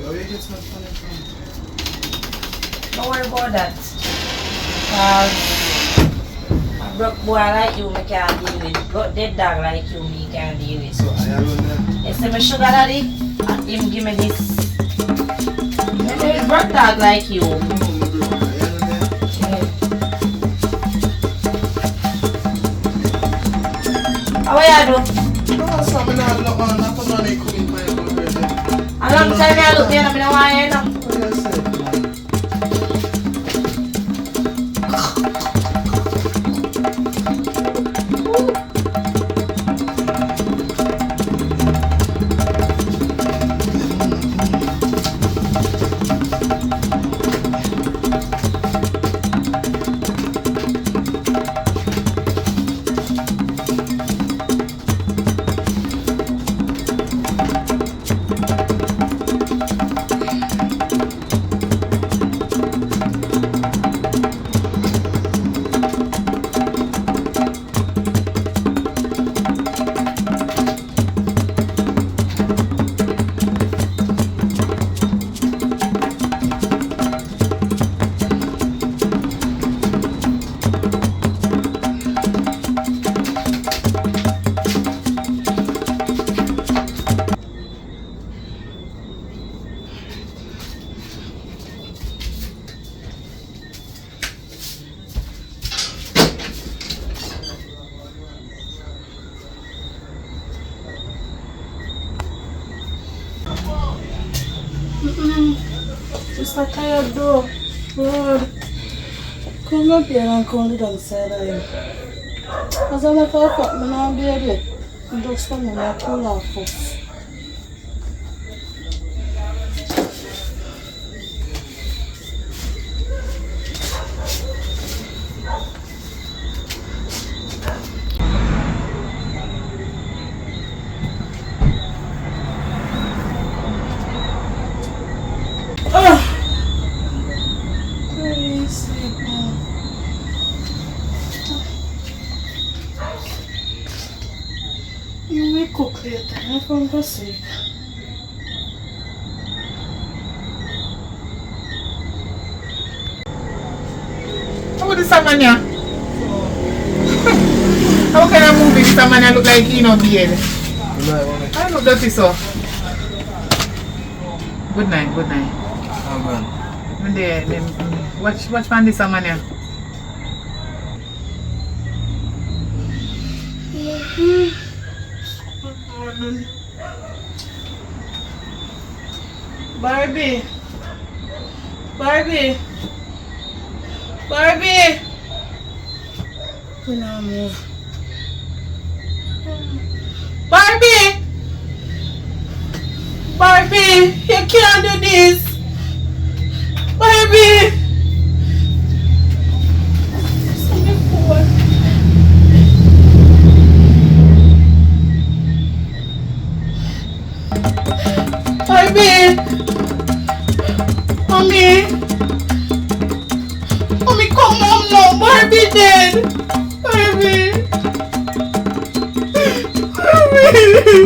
Where you get some funny from?
Don't worry about that. A broke boy like you, me can't deal with. Broke dead dog like you, me can't deal with.
So, I alone there.
You see my sugar daddy? And him give me this. And there is broke dog like you.
No, my bro, I alone there.
How you do?
No, so I'm not looking at the money coming by your person.
A long time I look there and I don't want you know.
What do you say?
Just not tired though. Lord. Come up here and come to the side of him. As a matter of fact, I'm not there yet. I'm just coming to pull off first. You may cook later, I'm from the sleep.
How about this man here? How can I move this man look like he no beard? I look dirty so. Good night, good night.
Oh man.
Watch man this man here.
Barbie! Barbie! Barbie! We now move. Barbie! Barbie! You can't do this! Barbie! Barbie! Mommy! Mommy, come home now! Barbie dead! Barbie! Barbie!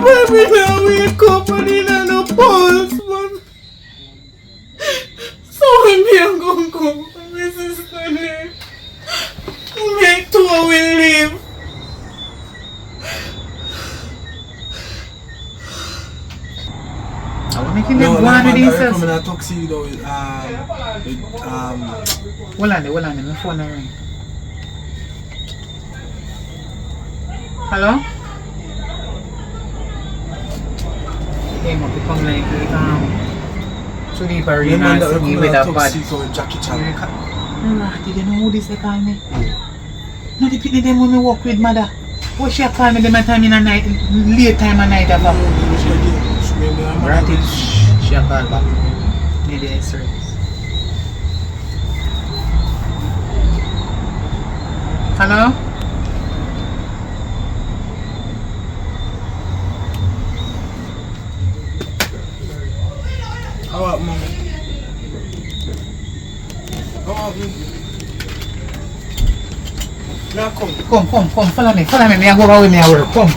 Barbie now wake up and in no pulse, man. So when me I'm gonna go, my sister there. Me too will live.
Making them
No,
go on with
I'm
themselves.
coming a tuxedo with
Hold on, my phone is ring. Hello? Came up to come like to leave a arena and see me with a bad.
with Jackie Chan.
Did you know who this they call me? No, the people them when me walk with mother. What she call me them a time in the night, late time of night about. Ratted, she a call back. Need the service. Hello?
How about mommy? How about me? Now come.
Come, follow me. Me I go over with me at work. Come.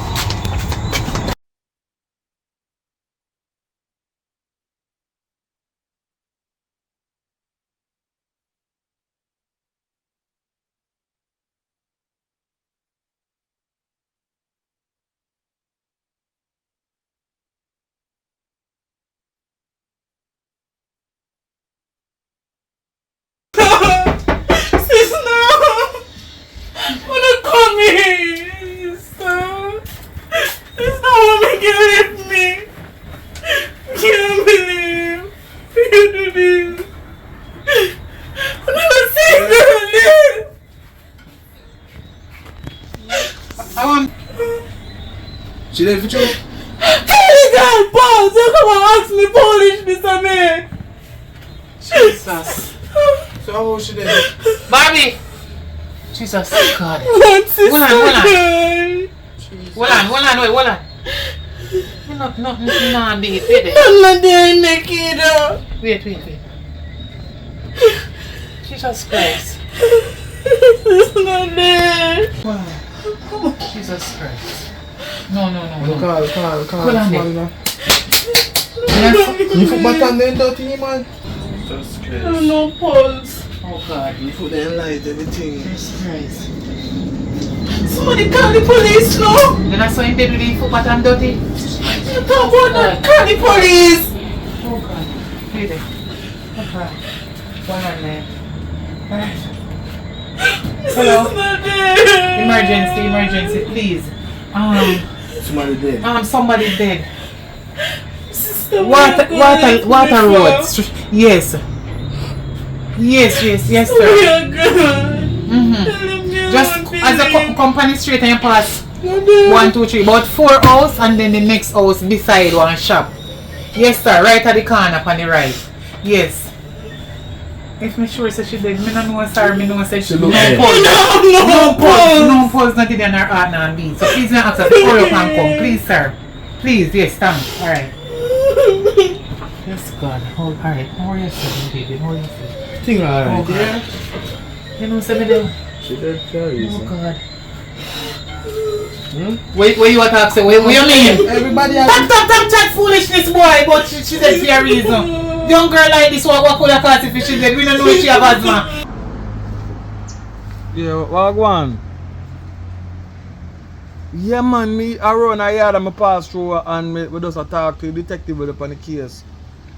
She there for you?
Hey girl, pause! You come and ask me Polish, Mr. Man!
Jesus. So how was she there?
Barbie! Jesus God.
One sister
Hold on.
died.
Hold on. No, babe, wait.
I'm not there naked.
Wait. Jesus Christ.
It's not there.
Wow. Jesus Christ. No.
Call.
Hold on there.
You put back on them dirty, man. Jesus Christ.
No pulse.
Oh God.
You put them light, everything.
Jesus Christ.
Somebody call the police, no?
Then I saw him dead with the foot bottom dirty.
You talk about that. Call the police.
Oh God. Wait there. Okay. One on there. Hello?
It's not there.
Emergency, please.
Somebody dead.
Somebody dead.
Sister
Water road. Yes. Yes, sir. Just as a company straight and you pass 1, 2, 3, about 4 house and then the next house beside one shop. Yes, sir. Right at the corner on the right. Yes. If me sure say she dead, me no know, sir. Me know say she no pulse. No pulse not in her heart and beat. So please don't ask her to hurry up and come, please, sir. Please, yes, thanks. All right. Yes, God. Alright. How are you, sir, baby? How are you, sir?
Thing alright,
Oh,
yeah?
You know, say me there.
She dead carry,
Oh,
sir.
God. Where you attack, say? What you mean?
Everybody has...
Stop foolishness, boy. But she dead for a reason. Young girl like this, what could have caused if she dead? We don't know if she have asthma.
Yeah, what go on? Yeah, man, me around a yard and I pass through and we just talk to the detective with upon the case.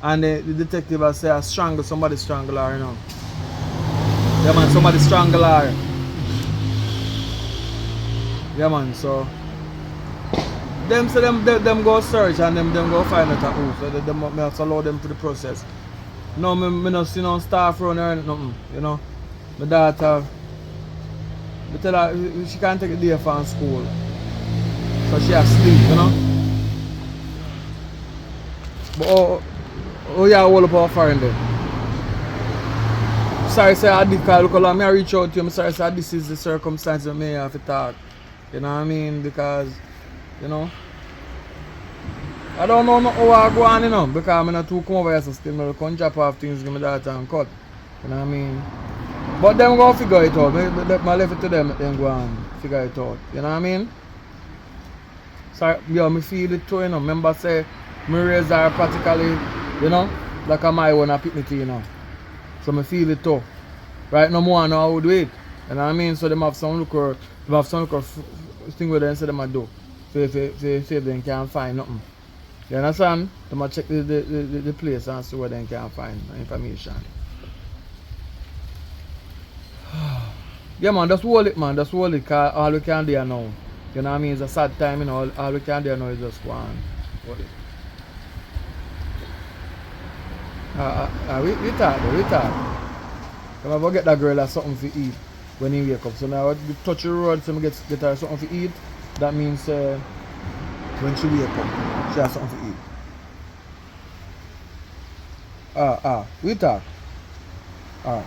And the detective has say I strangle somebody, strangle her, you know. Yeah, man, somebody strangle her. Yeah, man, so them say them go search and them go find out who. So them have to allow them to the process. No, me not see no staff around her or nothing, you know. My daughter, I tell her she can't take a day from school. So she has sleep, you know. But oh yeah, all up our foreign there. Sorry, say I did call because I reach out to you. I'm sorry, say this is the circumstance that may have to talk. You know what I mean? Because, you know, I don't know how I go on, you know, because I'm not too come over here, so still I can drop off things, give me that and cut. You know what I mean? But them go figure it out. I left it to them, let them go and figure it out. You know what I mean? So, yeah, me feel it too, you know. Remember, say, me raise her practically, you know, like a my one pick me to, you know. So, me feel it too. Right, no more, I know how to do it. You know what I mean? So, them have some look thing with them, so them do. So, if they can't find nothing. You understand? They must check the place and see where they can find information. Yeah, man, just hold it, man. Just hold it, cause all we can do now. You know what I mean? It's a sad time, you know. All we can do now is just go on. Hold it. We talk. Come on, go get that girl something to eat when he wake up. So now we touch the road, so we get her something to eat. That means when she wake up, she has something to eat. We talk. Alright.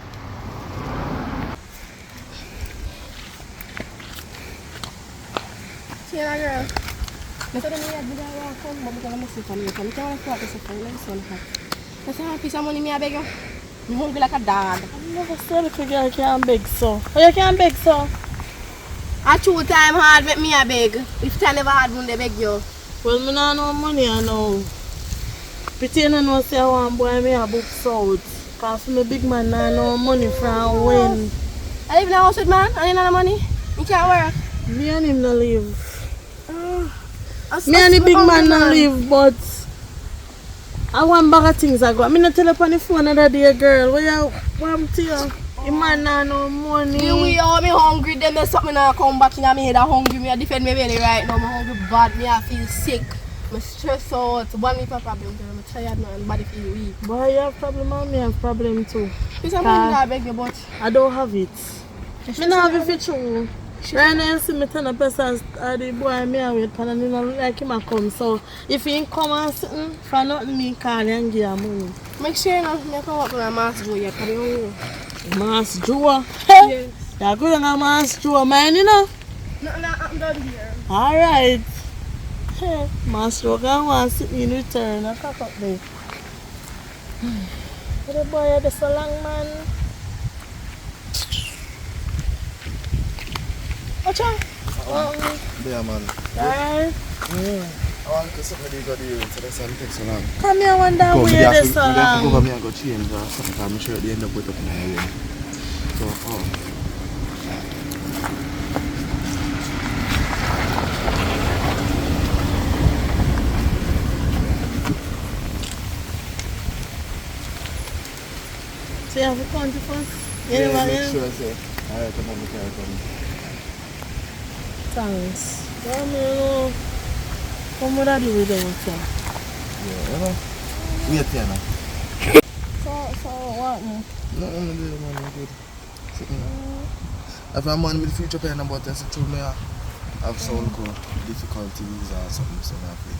Yeah, girl. I said, I'm going to walk home, but I'm going to see family. I'm going to walk to family. I said, I'm piece of money, I beg you. I'm hungry like a dog.
I never said if a girl can't beg so. Oh, you can't beg so?
A true time hard make me a beg. If time never hard, when they beg you.
Well, I don't know money, I know. Pretend I know say I want boy me a book out. Because I'm a big man, I know money from when.
I live in a house with man, I ain't no money. You can't work.
Me and him no live. Me and the big man no live, but I want bag of things I got. Me not tell up on the phone another day, girl. What you want to you? The man nah no money.
The way how me hungry, then there's something I come back in my head. I hungry, me I defend me belly right now. I'm hungry bad, me I feel sick. I'm stressed out. One week problem, I'm tired now and body feel weak.
Boy, you have problem and me have problem too.
This money I beg you, but
I don't have it. Me not have it for true. Right now you see me turn up as the boy me and wait and you know like him a come. So if he come and something, for nothing me call and give him money.
make sure you know me come up with a mask Joe yet,
Mass Joe?
Yes.
You're good on a Mass Joe, man, you know?
Nothing I'm done here.
Alright. Hey, Mass Joe can want to sit in return and cock up there. The boy is so long, man. What's up?
Yeah, man.
Alright.
I want to something to go there, so that's why it takes so long.
Come here, wonder where this so
I have to go
long.
over and go change or something, because I'm sure they end up with up in my way. So,
So you have a country first?
yeah,
Anybody
make
else?
sure I say, alright, come on, come.
Thanks. Well, me know. Come with that do with them, sir.
Yeah, Wait here now.
So what?
No, I'm good, man. I'm good. If I'm man with future pain about this, it told me I have some difficulties or something, so I feel.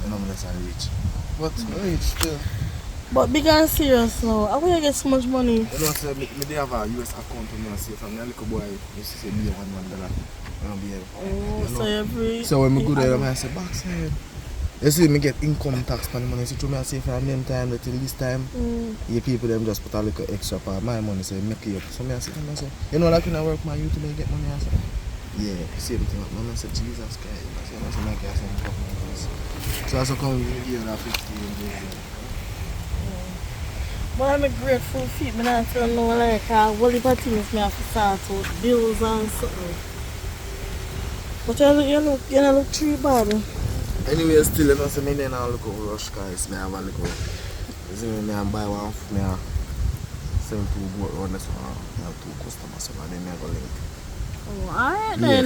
You know, unless I reach. But I reach still.
But big and serious now. How will you get so much money?
You know, so me have a US account to me and say from the little boy, you see me $1.
Oh, so every...
So when I go there, I say, backside. You see me get income tax for the money. So to me I say for them time, that till this time, you people them just put a little extra part of my money, so make it up. So me I say, you know, like when I work my youth to make get money, I say, yeah, same thing. I say, Jesus Christ. I say, make it something. So I say, come here, give that 50.
But I'm a grateful feet. I don't tell no like what if I things me have to start out bills and something. But you look too bad.
Anyway, still, you know, so me then I look over rush guys. Me have a little. You see me and buy one me and send two go around this one. I have 2 customers, so then I go link.
Oh, alright then.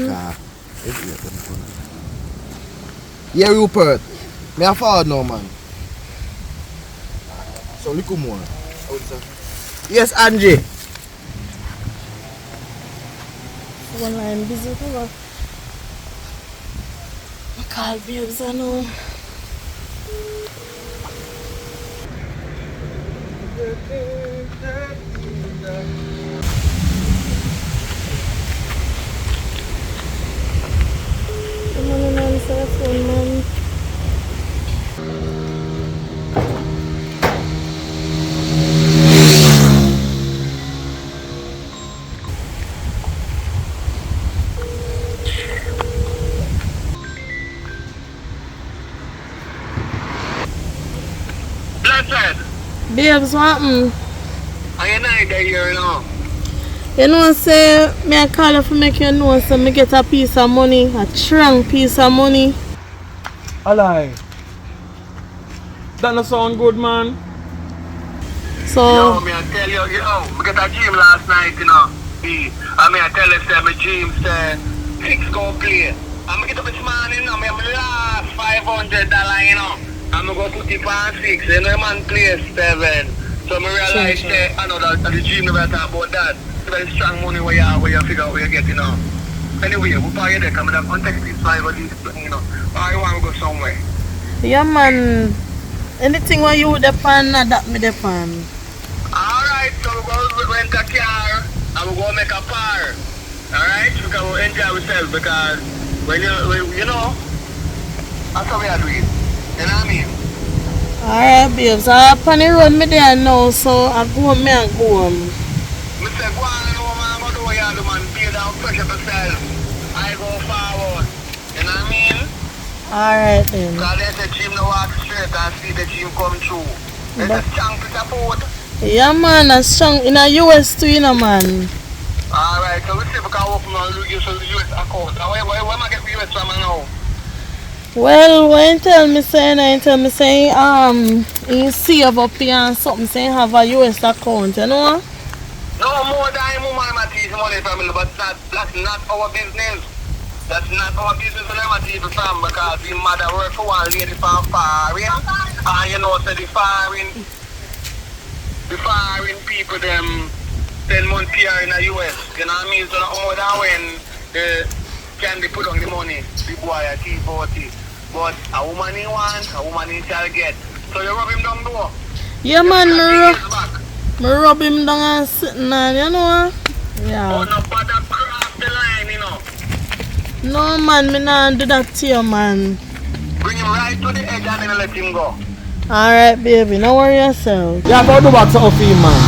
Yeah, Rupert. Me a forward now, man. So little more. Yes, Angie.
One line busy for I call babes, I know. Come on, answer the phone, man. Babes, what happened?
I ain't there here now.
You know, say, me I call you to make you know, so me get a piece of money, a strong piece of money.
Alright. That not sound good, man.
So,
Yo, me I tell you, we get a dream last night, you know. I mean, I tell you, say, my dream say, 6 go play. I'm get up this morning, you know, me have last $500, you know. I'm going to go to the pan 6, and the man plays 7. So I realize that I know that the dream never talk about that. It's very strong money where you figure out where you get, you know. Anyway, we'll buy you there, come in the context this 5 or this, you know. I want to go somewhere.
yeah, man. Anything where you depend, that me depend.
Alright, so we're going to rent a car and we're going to make a par. Alright, because we'll enjoy ourselves because when you know, that's how we are doing. You know what I mean?
Alright, babes. I'm on the road me there now, so I go home and go home.
I say, go on, no man, go do what you do, man. Pay down pressure yourself. I go forward. You know what I mean?
Alright then.
Because there's a dream to walk straight and see the dream come true. There's a chunk to support.
Yeah, man. I'm strong in the US too, you know, man.
Alright, so we see if we can open on the US account. Where am I get the US from now?
Well, when you tell me saying, you save up here and something saying have a US account, you know?
No more than my teeth money family, but that's not our business. That's not our business for them teeth from because the mother work for one lady from foreign. And you know, so the foreign people them 10 months here in the US. You know what I mean? So no more than when the can they put on the money, the boy a T40. But a woman he want, a woman he shall get. So you rub him down though.
Yeah, man, me rub him down and sitting on, you know? Yeah.
Oh, no, but that cross the line, you know.
No, man, me not do that to you, man.
Bring him right to the edge and then let him go.
Alright, baby, don't worry yourself.
Yeah, but do back something for you, man.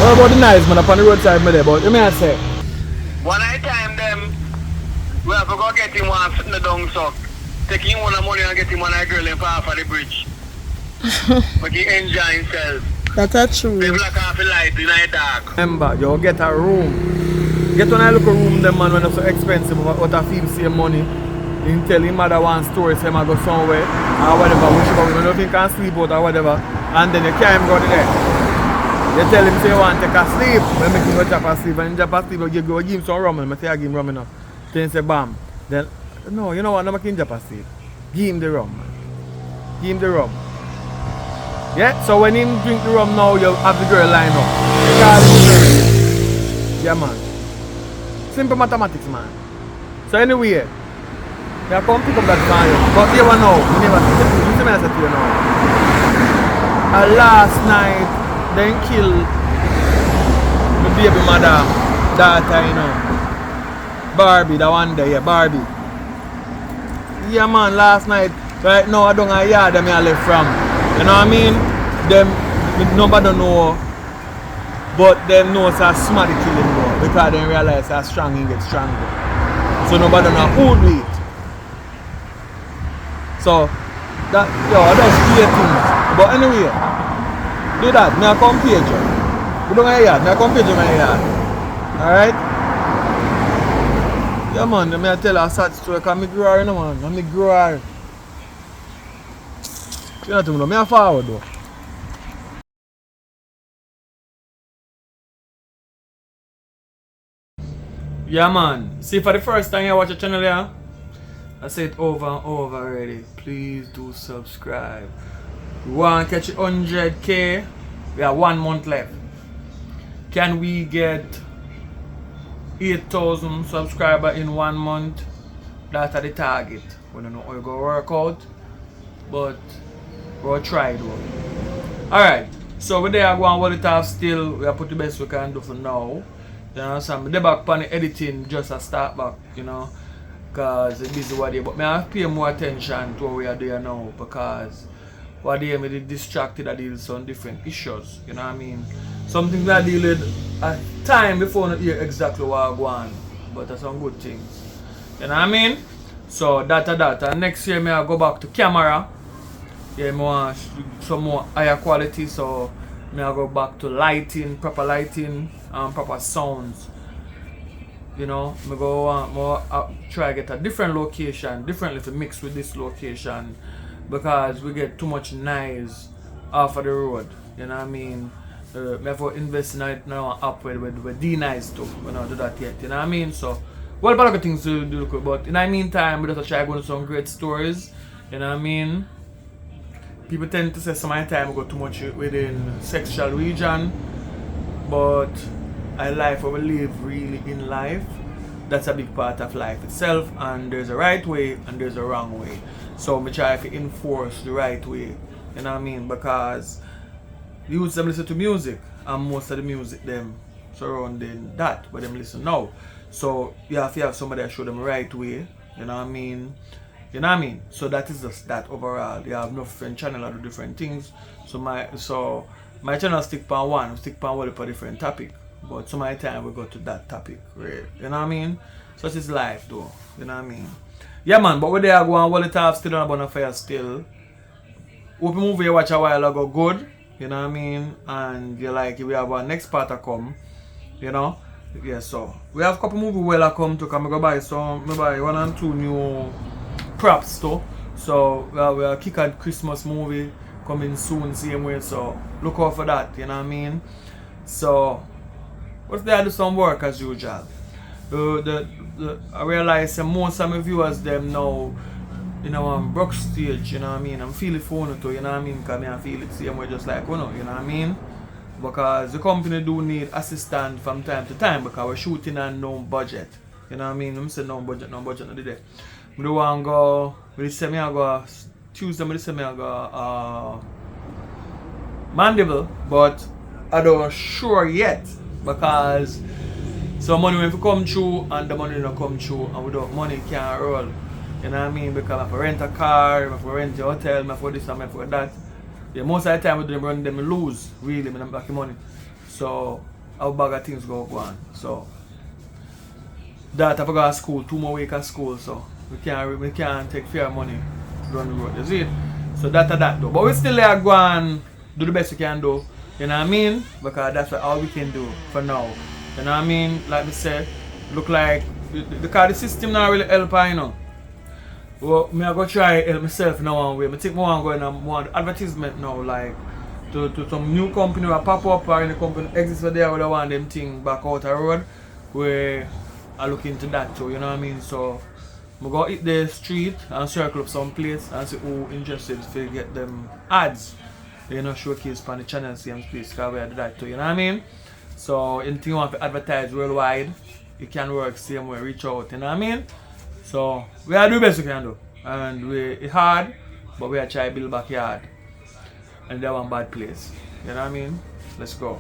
What about the nice man up on the roadside, me there, but you may I say?
One night time them, we have to go get him one sitting the dung suck. Take him one money and get him one girl in half of the bridge. But he enjoy himself.
That's true.
They black off the light in the dark.
Remember, you get a room. Get on a little room, them man, when it's so expensive, but I feel same money. You tell him mother one story, say I go somewhere, or whatever, whichever, you don't think can sleep out or whatever, and then you carry him go there. You tell him say you want to take a sleep, when make him go drop asleep, and he drop asleep, you give him some rum, I say I give him rum enough. Then he say bam. Then, no, you know what, no make him drop asleep. Give him the rum, man. Give him the rum. Yeah, so when him drink the rum now, you have the girl line up. Yeah, man. Simple mathematics, man. So anyway, you come pick up that fire. But you never know. You never see the you see me I said to you now. Last night, then kill my baby mother, daughter, you know. Barbie, the one day, yeah, Barbie. Yeah, man, last night, right now, I don't know yard that I left from. You know what I mean? Them, nobody don't know, but them know it's a smarty killing more because they realize how strong he gets stronger. So nobody know who do it. So, that, yo, that's clear things. But anyway, do that, me I come page you. We don't know yard, me I come page you my yard. Alright? Yeah, man, me I tell her a sad story because I grow her, you know, man. I grow her. You know what I mean? Me a forward though. Yeah, man. See, for the first time you watch the channel, yeah, I say it over and over already. Please do subscribe. We want to catch 100k. We have 1 month left. Can we get 8,000 subscribers in 1 month? That's the target. We don't know how it's going to work out, but we'll try though. Alright, so we there go and hold it off still. We have put the best we can do for now. You know, so I'm back on the editing just a start back, you know, because it's busy what day. But I have to pay more attention to what we are doing now because what day I get distracted, I deal with some different issues, you know what I mean? Something that I deal with at time before I hear exactly what I go on, but that's some good things, you know what I mean? So that. Next year I go back to camera. Yeah, I want some more higher quality, so I go back to lighting, proper lighting, and proper sounds. You know, I go more try to get a different location, differently to mix with this location, because we get too much noise off of the road. You know what I mean? I have to invest in it now up with D-Nice too. We don't do that yet. You know what I mean? So, well, a lot of things to do, but in the meantime, we just try going to some great stories. You know what I mean? People tend to say some of the time we go too much within sexual region, but I life what we live really in life. That's a big part of life itself, and there's a right way and there's a wrong way. So we try to enforce the right way, you know what I mean? Because you used them listen to music, and most of the music them surrounding that, but them listen now. So you have to have somebody that show them the right way, you know what I mean? You know what I mean? So that is just that overall. You have no different channel that do different things. So my channel stick on one, stick on one for different topic. But some of the time we go to that topic, right? You know what I mean? So it's life though. You know what I mean? Yeah man, but we there go and wallet off still on a fire still. Open movie you watch a while ago good, you know what I mean? And you like we have our next part to come, you know? Yeah, so we have a couple movie well come to come. I go buy some, maybe 1 and 2 new props too. So we are kick out Christmas movie coming soon, same way. So look out for that, you know what I mean? So what's there do some work as usual. I realize most of my viewers them now, you know, I'm broke stage, you know what I mean? I'm feeling phone too, you know what I mean? Because I feel it same way just like you know what I mean? Because the company do need assistance from time to time because we're shooting on no budget. You know what I mean? I'm saying no budget, no day. I don't want to go, we say me I go Tuesday, I say me I go Mandible, but I don't sure yet because some money will come through and the money don't come through, and without money can't roll. You know what I mean? Because I have to rent a car, I have to rent a hotel, I have to this and I have to that. Yeah, most of the time we do run them lose, really, when I'm back the money. So our bag of things go on. So that I forgot school, 2 more weeks of school, so we can't take fair money run the road, you see it? So that though. But we still there go and do the best we can do, you know what I mean? Because that's all we can do for now. You know what I mean? Like I said, look like the system not really help, you know. Well, I go try help myself now one way. I think I want to go in more advertisement now, like to some new company that pop up or any company exists for there where they want them thing back out the road, where I look into that too, you know what I mean? So I go hit the street and circle up some place and see who interested to get them ads. You know, showcase on the channel same place because we do that too, you know what I mean? So anything you want to advertise worldwide, it can work same way, reach out, you know what I mean? So we are doing the best we can do. And it's hard, but we are trying to build backyard. And that one bad place. You know what I mean? Let's go.